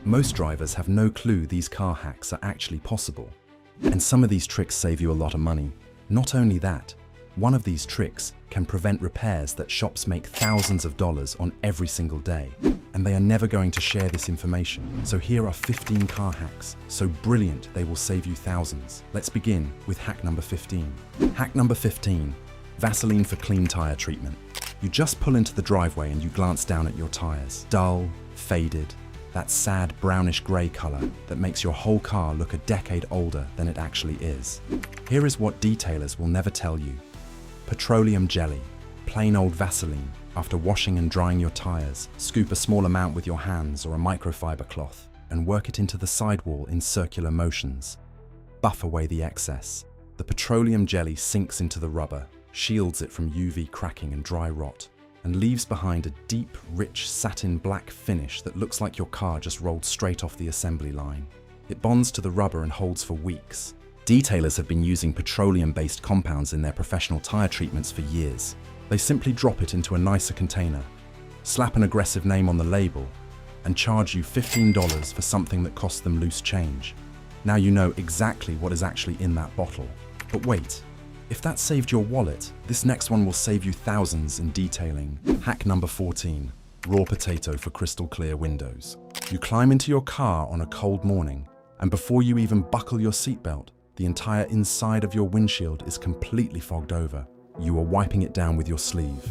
Most drivers have no clue these car hacks are actually possible. And some of these tricks save you a lot of money. Not only that, one of these tricks can prevent repairs that shops make thousands of dollars on every single day. And they are never going to share this information. So here are 15 car hacks, so brilliant they will save you thousands. Let's begin with hack number 15. Hack number 15, Vaseline for clean tire treatment. You just pull into the driveway and you glance down at your tires. Dull, faded, that sad brownish grey colour that makes your whole car look a decade older than it actually is. Here is what detailers will never tell you. Petroleum jelly, plain old Vaseline. After washing and drying your tires, scoop a small amount with your hands or a microfiber cloth and work it into the sidewall in circular motions. Buff away the excess. The petroleum jelly sinks into the rubber, shields it from UV cracking and dry rot, and leaves behind a deep, rich satin black finish that looks like your car just rolled straight off the assembly line. It bonds to the rubber and holds for weeks. Detailers have been using petroleum-based compounds in their professional tire treatments for years. They simply drop it into a nicer container, slap an aggressive name on the label, and charge you $15 for something that costs them loose change. Now you know exactly what is actually in that bottle. But wait, if that saved your wallet, this next one will save you thousands in detailing. Hack number 14, raw potato for crystal clear windows. You climb into your car on a cold morning, and before you even buckle your seatbelt, the entire inside of your windshield is completely fogged over. You are wiping it down with your sleeve,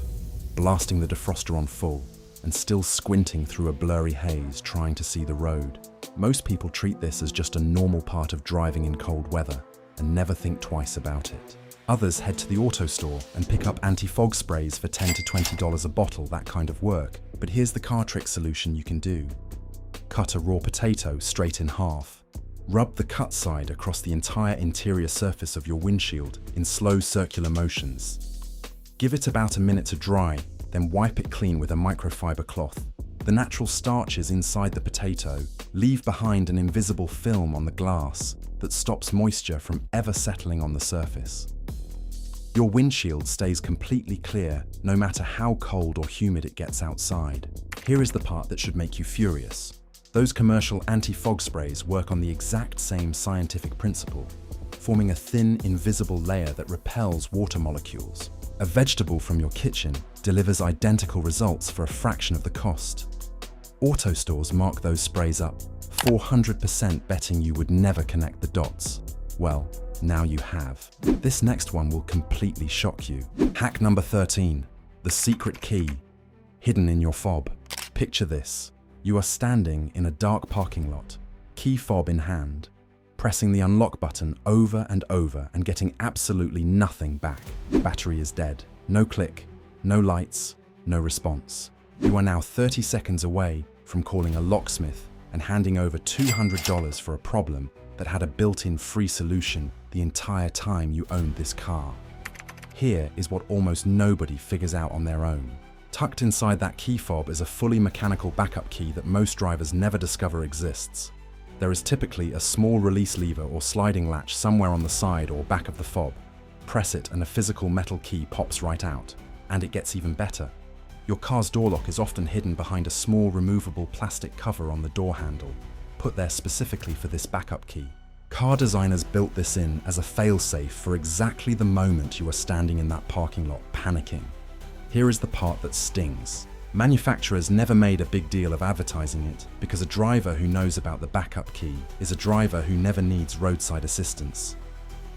blasting the defroster on full, and still squinting through a blurry haze trying to see the road. Most people treat this as just a normal part of driving in cold weather and never think twice about it. Others head to the auto store and pick up anti-fog sprays for $10 to $20 a bottle, that kind of work. But here's the car trick solution you can do. Cut a raw potato straight in half. Rub the cut side across the entire interior surface of your windshield in slow circular motions. Give it about a minute to dry, then wipe it clean with a microfiber cloth. The natural starches inside the potato leave behind an invisible film on the glass that stops moisture from ever settling on the surface. Your windshield stays completely clear no matter how cold or humid it gets outside. Here is the part that should make you furious. Those commercial anti-fog sprays work on the exact same scientific principle, forming a thin, invisible layer that repels water molecules. A vegetable from your kitchen delivers identical results for a fraction of the cost. Auto stores mark those sprays up, 400% betting you would never connect the dots. Well, now you have. This next one will completely shock you. Hack number 13, the secret key, hidden in your fob. Picture this. You are standing in a dark parking lot, key fob in hand, pressing the unlock button over and over and getting absolutely nothing back. Battery is dead. No click, no lights, no response. You are now 30 seconds away from calling a locksmith and handing over $200 for a problem that had a built-in free solution the entire time you owned this car. Here is what almost nobody figures out on their own. Tucked inside that key fob is a fully mechanical backup key that most drivers never discover exists. There is typically a small release lever or sliding latch somewhere on the side or back of the fob. Press it and a physical metal key pops right out. And it gets even better. Your car's door lock is often hidden behind a small removable plastic cover on the door handle, put there specifically for this backup key. Car designers built this in as a fail-safe for exactly the moment you are standing in that parking lot panicking. Here is the part that stings. Manufacturers never made a big deal of advertising it because a driver who knows about the backup key is a driver who never needs roadside assistance.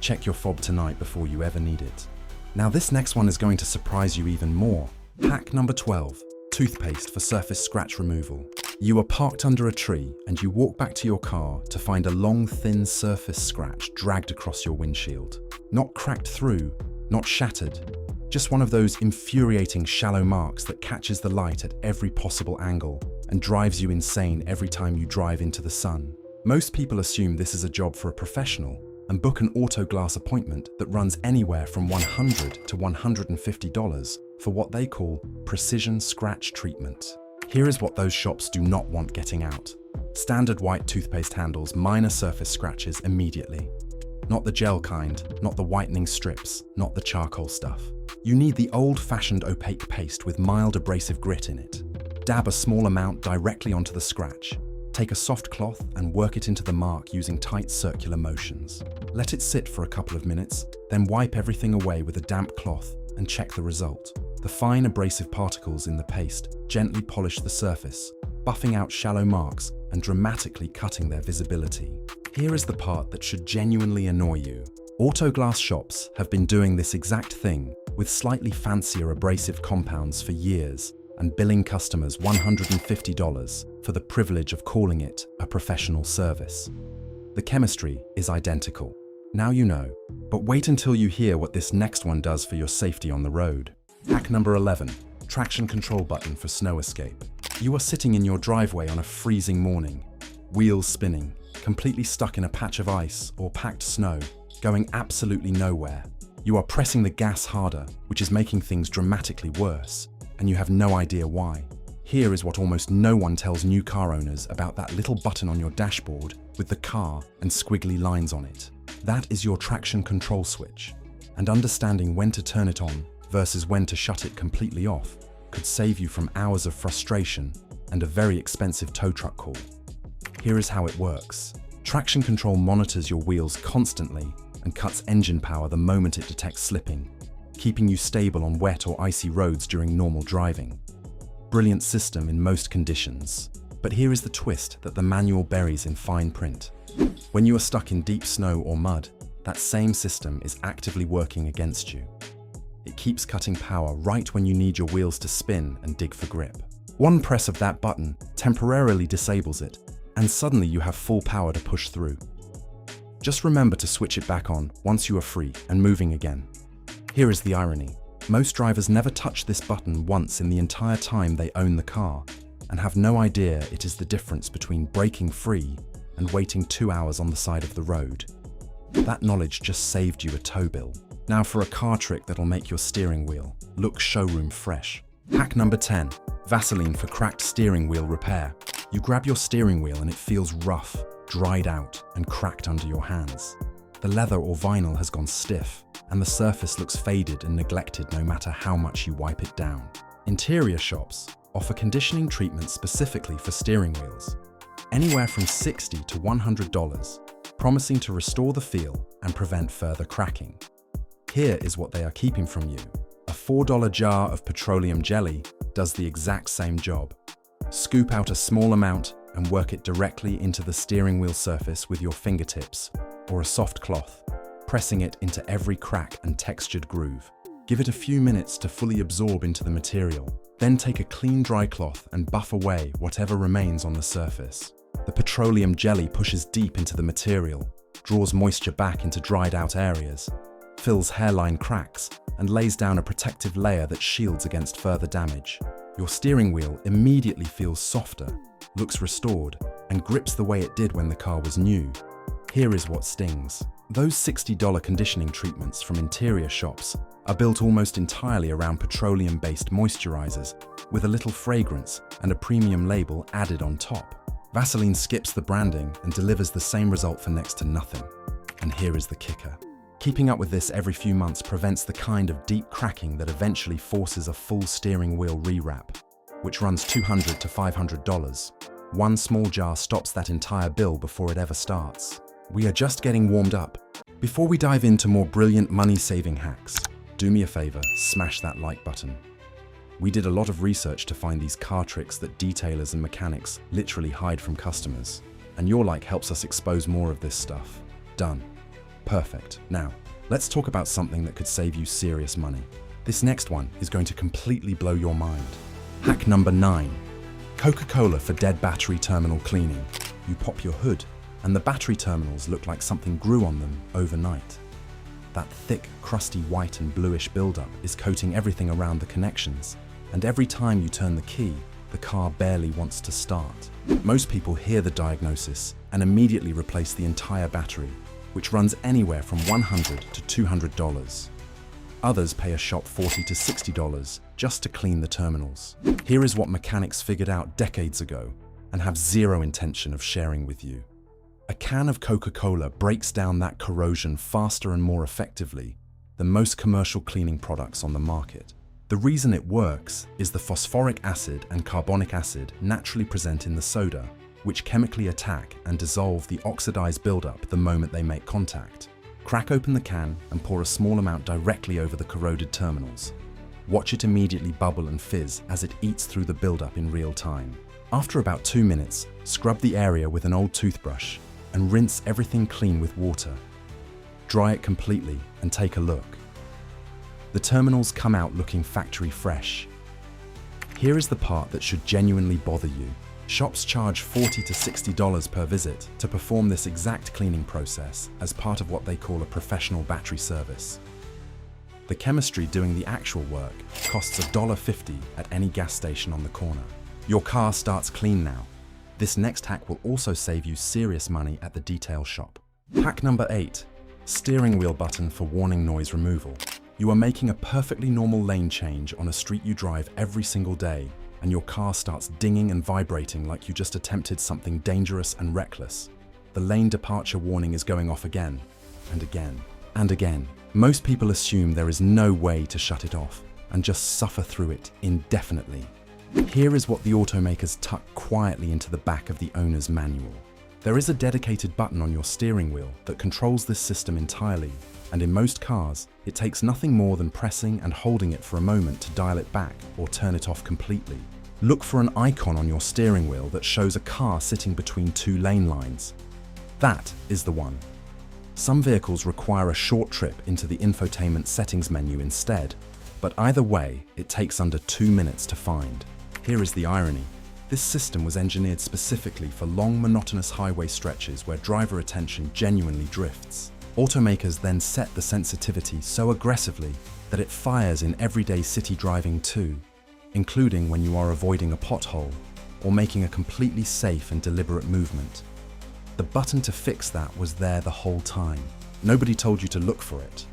Check your fob tonight before you ever need it. Now this next one is going to surprise you even more. Hack number 12, toothpaste for surface scratch removal. You are parked under a tree and you walk back to your car to find a long, thin surface scratch dragged across your windshield. Not cracked through, not shattered, just one of those infuriating shallow marks that catches the light at every possible angle and drives you insane every time you drive into the sun. Most people assume this is a job for a professional and book an auto glass appointment that runs anywhere from $100 to $150 for what they call precision scratch treatment. Here is what those shops do not want getting out. Standard white toothpaste handles minor surface scratches immediately. Not the gel kind, not the whitening strips, not the charcoal stuff. You need the old-fashioned opaque paste with mild abrasive grit in it. Dab a small amount directly onto the scratch. Take a soft cloth and work it into the mark using tight circular motions. Let it sit for a couple of minutes, then wipe everything away with a damp cloth and check the result. The fine abrasive particles in the paste gently polish the surface, buffing out shallow marks and dramatically cutting their visibility. Here is the part that should genuinely annoy you. Auto glass shops have been doing this exact thing with slightly fancier abrasive compounds for years and billing customers $150 for the privilege of calling it a professional service. The chemistry is identical. Now you know, but wait until you hear what this next one does for your safety on the road. Hack number 11, traction control button for snow escape. You are sitting in your driveway on a freezing morning, wheels spinning, completely stuck in a patch of ice or packed snow, going absolutely nowhere. You are pressing the gas harder, which is making things dramatically worse, and you have no idea why. Here is what almost no one tells new car owners about that little button on your dashboard with the car and squiggly lines on it. That is your traction control switch, and understanding when to turn it on versus when to shut it completely off could save you from hours of frustration and a very expensive tow truck call. Here is how it works. Traction control monitors your wheels constantly and cuts engine power the moment it detects slipping, keeping you stable on wet or icy roads during normal driving. Brilliant system in most conditions. But here is the twist that the manual buries in fine print. When you are stuck in deep snow or mud, that same system is actively working against you. It keeps cutting power right when you need your wheels to spin and dig for grip. One press of that button temporarily disables it, and suddenly you have full power to push through. Just remember to switch it back on once you are free and moving again. Here is the irony. Most drivers never touch this button once in the entire time they own the car and have no idea it is the difference between breaking free and waiting 2 hours on the side of the road. That knowledge just saved you a tow bill. Now for a car trick that'll make your steering wheel look showroom fresh. Hack number 10, Vaseline for cracked steering wheel repair. You grab your steering wheel and it feels rough, dried out, and cracked under your hands. The leather or vinyl has gone stiff, and the surface looks faded and neglected no matter how much you wipe it down. Interior shops offer conditioning treatments specifically for steering wheels, anywhere from $60 to $100, promising to restore the feel and prevent further cracking. Here is what they are keeping from you. A $4 jar of petroleum jelly does the exact same job. Scoop out a small amount and work it directly into the steering wheel surface with your fingertips or a soft cloth, pressing it into every crack and textured groove. Give it a few minutes to fully absorb into the material. Then take a clean dry cloth and buff away whatever remains on the surface. The petroleum jelly pushes deep into the material, draws moisture back into dried out areas, fills hairline cracks, and lays down a protective layer that shields against further damage. Your steering wheel immediately feels softer, looks restored, and grips the way it did when the car was new. Here is what stings. Those $60 conditioning treatments from interior shops are built almost entirely around petroleum-based moisturizers with a little fragrance and a premium label added on top. Vaseline skips the branding and delivers the same result for next to nothing. And here is the kicker. Keeping up with this every few months prevents the kind of deep cracking that eventually forces a full steering wheel rewrap, which runs $200 to $500. One small jar stops that entire bill before it ever starts. We are just getting warmed up. Before we dive into more brilliant money-saving hacks, do me a favor, smash that like button. We did a lot of research to find these car tricks that detailers and mechanics literally hide from customers, and your like helps us expose more of this stuff. Done. Perfect. Now, let's talk about something that could save you serious money. This next one is going to completely blow your mind. Hack number 9. Coca-Cola for dead battery terminal cleaning. You pop your hood, and the battery terminals look like something grew on them overnight. That thick, crusty white and bluish buildup is coating everything around the connections, and every time you turn the key, the car barely wants to start. Most people hear the diagnosis and immediately replace the entire battery, which runs anywhere from $100 to $200. Others pay a shop $40 to $60 just to clean the terminals. Here is what mechanics figured out decades ago and have zero intention of sharing with you. A can of Coca-Cola breaks down that corrosion faster and more effectively than most commercial cleaning products on the market. The reason it works is the phosphoric acid and carbonic acid naturally present in the soda which chemically attack and dissolve the oxidized buildup the moment they make contact. Crack open the can and pour a small amount directly over the corroded terminals. Watch it immediately bubble and fizz as it eats through the buildup in real time. After about 2 minutes, scrub the area with an old toothbrush and rinse everything clean with water. Dry it completely and take a look. The terminals come out looking factory fresh. Here is the part that should genuinely bother you. Shops charge $40 to $60 per visit to perform this exact cleaning process as part of what they call a professional battery service. The chemistry doing the actual work costs $1.50 at any gas station on the corner. Your car starts clean now. This next hack will also save you serious money at the detail shop. Hack number 8. Steering wheel button for warning noise removal. You are making a perfectly normal lane change on a street you drive every single day, and your car starts dinging and vibrating like you just attempted something dangerous and reckless. The lane departure warning is going off again, and again, and again. Most people assume there is no way to shut it off, and just suffer through it indefinitely. Here is what the automakers tuck quietly into the back of the owner's manual. There is a dedicated button on your steering wheel that controls this system entirely, and in most cars, it takes nothing more than pressing and holding it for a moment to dial it back or turn it off completely. Look for an icon on your steering wheel that shows a car sitting between 2 lane lines. That is the one. Some vehicles require a short trip into the infotainment settings menu instead, but either way, it takes under 2 minutes to find. Here is the irony. This system was engineered specifically for long, monotonous highway stretches where driver attention genuinely drifts. Automakers then set the sensitivity so aggressively that it fires in everyday city driving too, including when you are avoiding a pothole or making a completely safe and deliberate movement. The button to fix that was there the whole time. Nobody told you to look for it.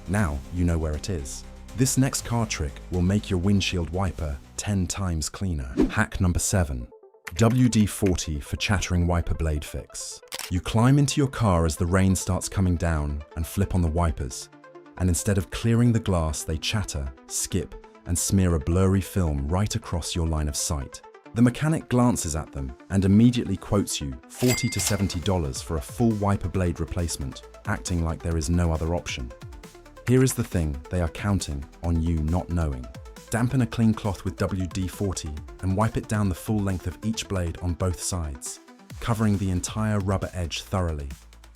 Now you know where it is. This next car trick will make your windshield wiper 10 times cleaner. Hack number 7. WD-40 for chattering wiper blade fix. You climb into your car as the rain starts coming down and flip on the wipers, and instead of clearing the glass, they chatter, skip, and smear a blurry film right across your line of sight. The mechanic glances at them and immediately quotes you $40 to $70 for a full wiper blade replacement, acting like there is no other option. Here is the thing, they are counting on you not knowing. Dampen a clean cloth with WD-40 and wipe it down the full length of each blade on both sides, covering the entire rubber edge thoroughly.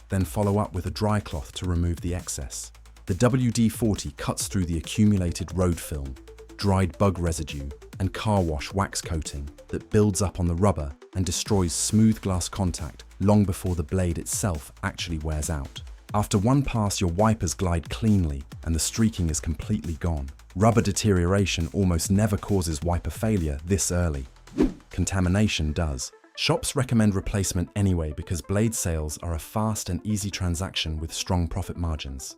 Then follow up with a dry cloth to remove the excess. The WD-40 cuts through the accumulated road film, dried bug residue, and car wash wax coating that builds up on the rubber and destroys smooth glass contact long before the blade itself actually wears out. After one pass, your wipers glide cleanly and the streaking is completely gone. Rubber deterioration almost never causes wiper failure this early. Contamination does. Shops recommend replacement anyway because blade sales are a fast and easy transaction with strong profit margins.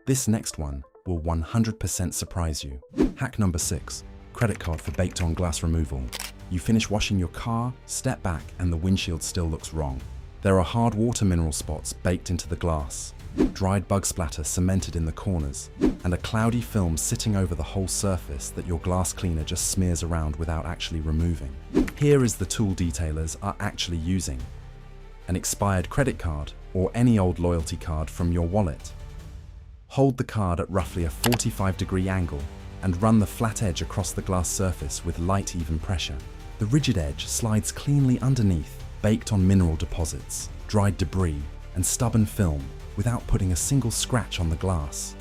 This next one will 100% surprise you. Hack number 6. Credit card for baked-on glass removal. You finish washing your car, step back, and the windshield still looks wrong. There are hard water mineral spots baked into the glass, dried bug splatter cemented in the corners, and a cloudy film sitting over the whole surface that your glass cleaner just smears around without actually removing. Here is the tool detailers are actually using: an expired credit card or any old loyalty card from your wallet. Hold the card at roughly a 45-degree angle and run the flat edge across the glass surface with light, even pressure. The rigid edge slides cleanly underneath, baked on mineral deposits, dried debris, and stubborn film without putting a single scratch on the glass.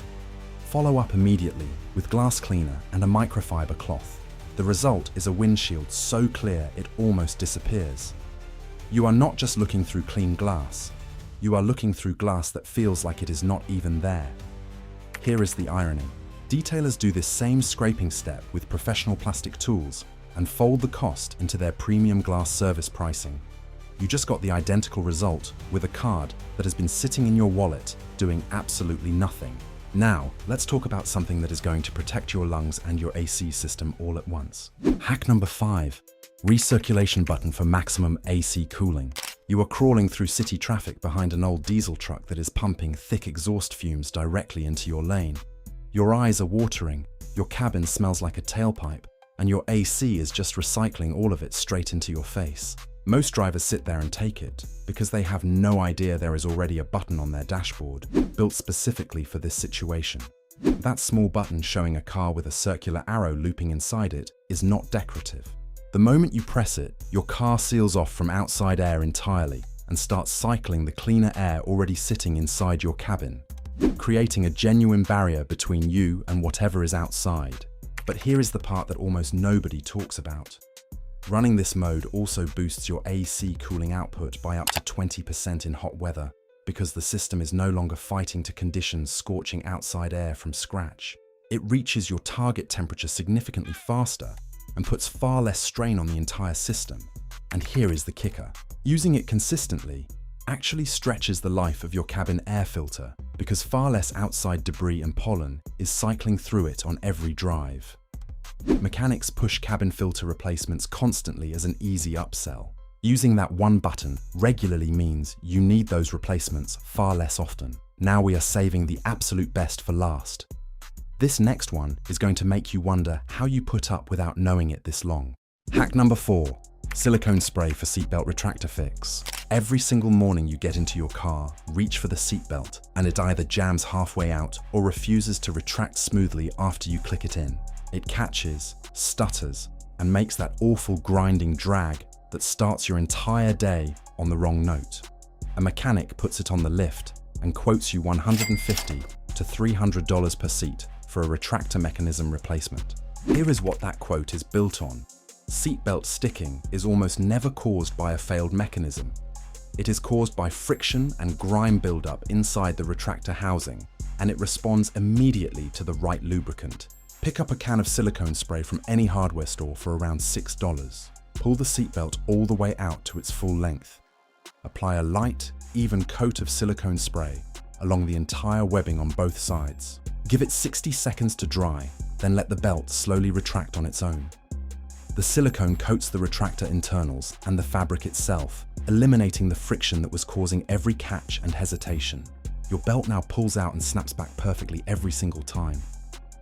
Follow up immediately with glass cleaner and a microfiber cloth. The result is a windshield so clear it almost disappears. You are not just looking through clean glass, you are looking through glass that feels like it is not even there. Here is the irony. Detailers do this same scraping step with professional plastic tools and fold the cost into their premium glass service pricing. You just got the identical result with a card that has been sitting in your wallet doing absolutely nothing. Now, let's talk about something that is going to protect your lungs and your AC system all at once. Hack number 5. Recirculation button for maximum AC cooling. You are crawling through city traffic behind an old diesel truck that is pumping thick exhaust fumes directly into your lane. Your eyes are watering, your cabin smells like a tailpipe, and your AC is just recycling all of it straight into your face. Most drivers sit there and take it because they have no idea there is already a button on their dashboard built specifically for this situation. That small button showing a car with a circular arrow looping inside it is not decorative. The moment you press it, your car seals off from outside air entirely and starts cycling the cleaner air already sitting inside your cabin, creating a genuine barrier between you and whatever is outside. But here is the part that almost nobody talks about. Running this mode also boosts your AC cooling output by up to 20% in hot weather because the system is no longer fighting to conditions scorching outside air from scratch. It reaches your target temperature significantly faster and puts far less strain on the entire system. And here is the kicker. Using it consistently actually stretches the life of your cabin air filter because far less outside debris and pollen is cycling through it on every drive. Mechanics push cabin filter replacements constantly as an easy upsell. Using that one button regularly means you need those replacements far less often. Now we are saving the absolute best for last. This next one is going to make you wonder how you put up without knowing it this long. Hack number 4. Silicone spray for seatbelt retractor fix. Every single morning you get into your car, reach for the seatbelt, and it either jams halfway out or refuses to retract smoothly after you click it in. It catches, stutters, and makes that awful grinding drag that starts your entire day on the wrong note. A mechanic puts it on the lift and quotes you $150 to $300 per seat for a retractor mechanism replacement. Here is what that quote is built on. Seatbelt sticking is almost never caused by a failed mechanism. It is caused by friction and grime buildup inside the retractor housing, and it responds immediately to the right lubricant. Pick up a can of silicone spray from any hardware store for around $6. Pull the seatbelt all the way out to its full length. Apply a light, even coat of silicone spray along the entire webbing on both sides. Give it 60 seconds to dry, then let the belt slowly retract on its own. The silicone coats the retractor internals and the fabric itself, eliminating the friction that was causing every catch and hesitation. Your belt now pulls out and snaps back perfectly every single time.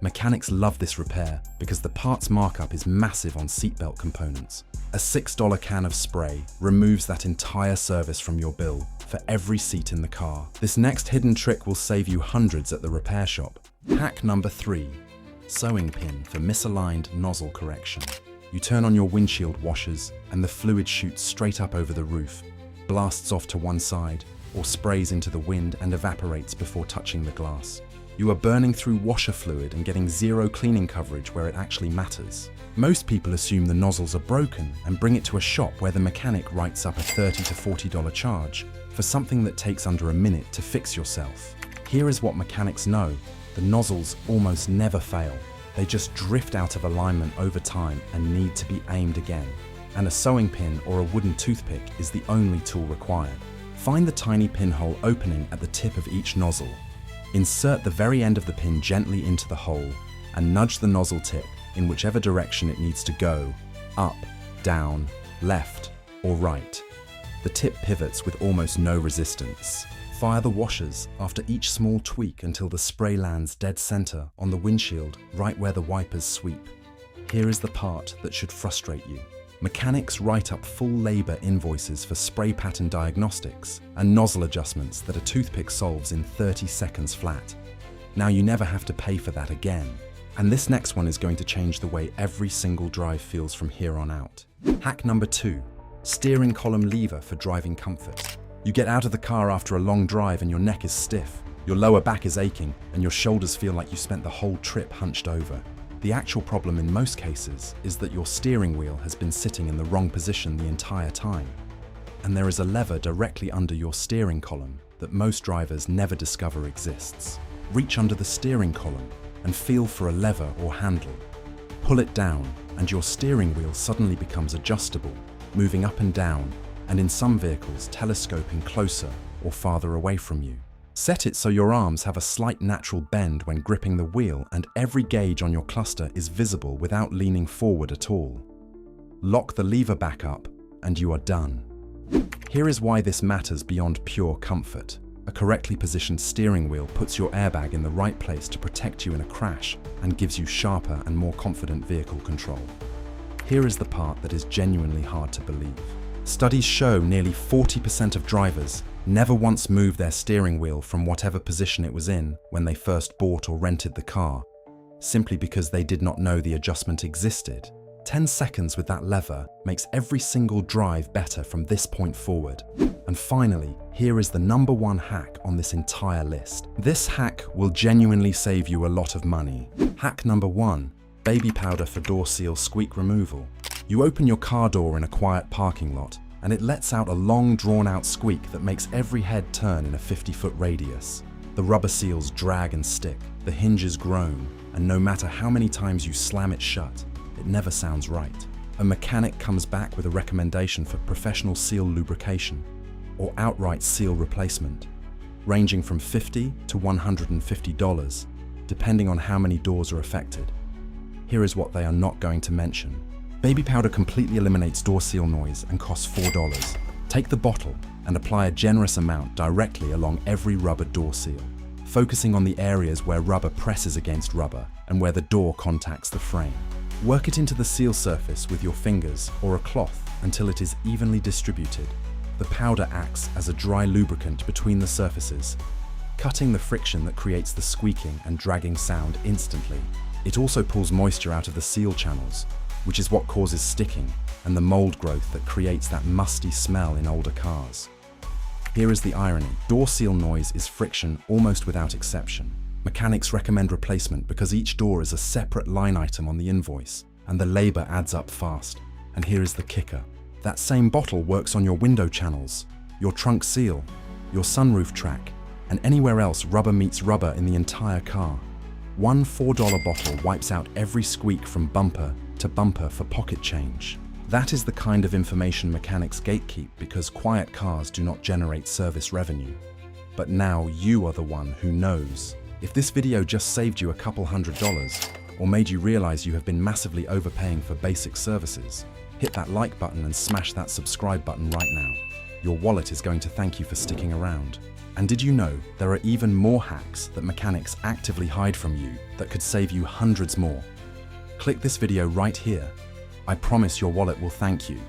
Mechanics love this repair because the parts markup is massive on seatbelt components. A $6 can of spray removes that entire service from your bill for every seat in the car. This next hidden trick will save you hundreds at the repair shop. Hack number 3. Sewing pin for misaligned nozzle correction. You turn on your windshield washers and the fluid shoots straight up over the roof, blasts off to one side, or sprays into the wind and evaporates before touching the glass. You are burning through washer fluid and getting zero cleaning coverage where it actually matters. Most people assume the nozzles are broken and bring it to a shop where the mechanic writes up a $30 to $40 charge for something that takes under a minute to fix yourself. Here is what mechanics know. The nozzles almost never fail. They just drift out of alignment over time and need to be aimed again. And a sewing pin or a wooden toothpick is the only tool required. Find the tiny pinhole opening at the tip of each nozzle. Insert the very end of the pin gently into the hole and nudge the nozzle tip in whichever direction it needs to go, up, down, left, or right. The tip pivots with almost no resistance. Fire the washers after each small tweak until the spray lands dead center on the windshield right where the wipers sweep. Here is the part that should frustrate you. Mechanics write up full labor invoices for spray pattern diagnostics and nozzle adjustments that a toothpick solves in 30 seconds flat. Now you never have to pay for that again. And this next one is going to change the way every single drive feels from here on out. Hack number 2, steering column lever for driving comfort. You get out of the car after a long drive and your neck is stiff, your lower back is aching, and your shoulders feel like you spent the whole trip hunched over. The actual problem in most cases is that your steering wheel has been sitting in the wrong position the entire time. And there is a lever directly under your steering column that most drivers never discover exists. Reach under the steering column and feel for a lever or handle. Pull it down and your steering wheel suddenly becomes adjustable, moving up and down, and in some vehicles telescoping closer or farther away from you. Set it so your arms have a slight natural bend when gripping the wheel and every gauge on your cluster is visible without leaning forward at all. Lock the lever back up and you are done. Here is why this matters beyond pure comfort. A correctly positioned steering wheel puts your airbag in the right place to protect you in a crash and gives you sharper and more confident vehicle control. Here is the part that is genuinely hard to believe. Studies show nearly 40% of drivers never once moved their steering wheel from whatever position it was in when they first bought or rented the car, simply because they did not know the adjustment existed. 10 seconds with that lever makes every single drive better from this point forward. And finally, here is the number one hack on this entire list. This hack will genuinely save you a lot of money. Hack number 1, baby powder for door seal squeak removal. You open your car door in a quiet parking lot, and it lets out a long drawn-out squeak that makes every head turn in a 50-foot radius. The rubber seals drag and stick, the hinges groan, and no matter how many times you slam it shut, it never sounds right. A mechanic comes back with a recommendation for professional seal lubrication or outright seal replacement, ranging from $50 to $150, depending on how many doors are affected. Here is what they are not going to mention. Baby powder completely eliminates door seal noise and costs $4. Take the bottle and apply a generous amount directly along every rubber door seal, focusing on the areas where rubber presses against rubber and where the door contacts the frame. Work it into the seal surface with your fingers or a cloth until it is evenly distributed. The powder acts as a dry lubricant between the surfaces, cutting the friction that creates the squeaking and dragging sound instantly. It also pulls moisture out of the seal channels, which is what causes sticking and the mold growth that creates that musty smell in older cars. Here is the irony. Door seal noise is friction almost without exception. Mechanics recommend replacement because each door is a separate line item on the invoice, and the labor adds up fast. And here is the kicker. That same bottle works on your window channels, your trunk seal, your sunroof track, and anywhere else rubber meets rubber in the entire car. One $4 bottle wipes out every squeak from bumper to bumper for pocket change. That is the kind of information mechanics gatekeep because quiet cars do not generate service revenue. But now you are the one who knows. If this video just saved you a couple $100 or made you realize you have been massively overpaying for basic services, hit that like button and smash that subscribe button right now. Your wallet is going to thank you for sticking around. And did you know there are even more hacks that mechanics actively hide from you that could save you hundreds more? Click this video right here. I promise your wallet will thank you.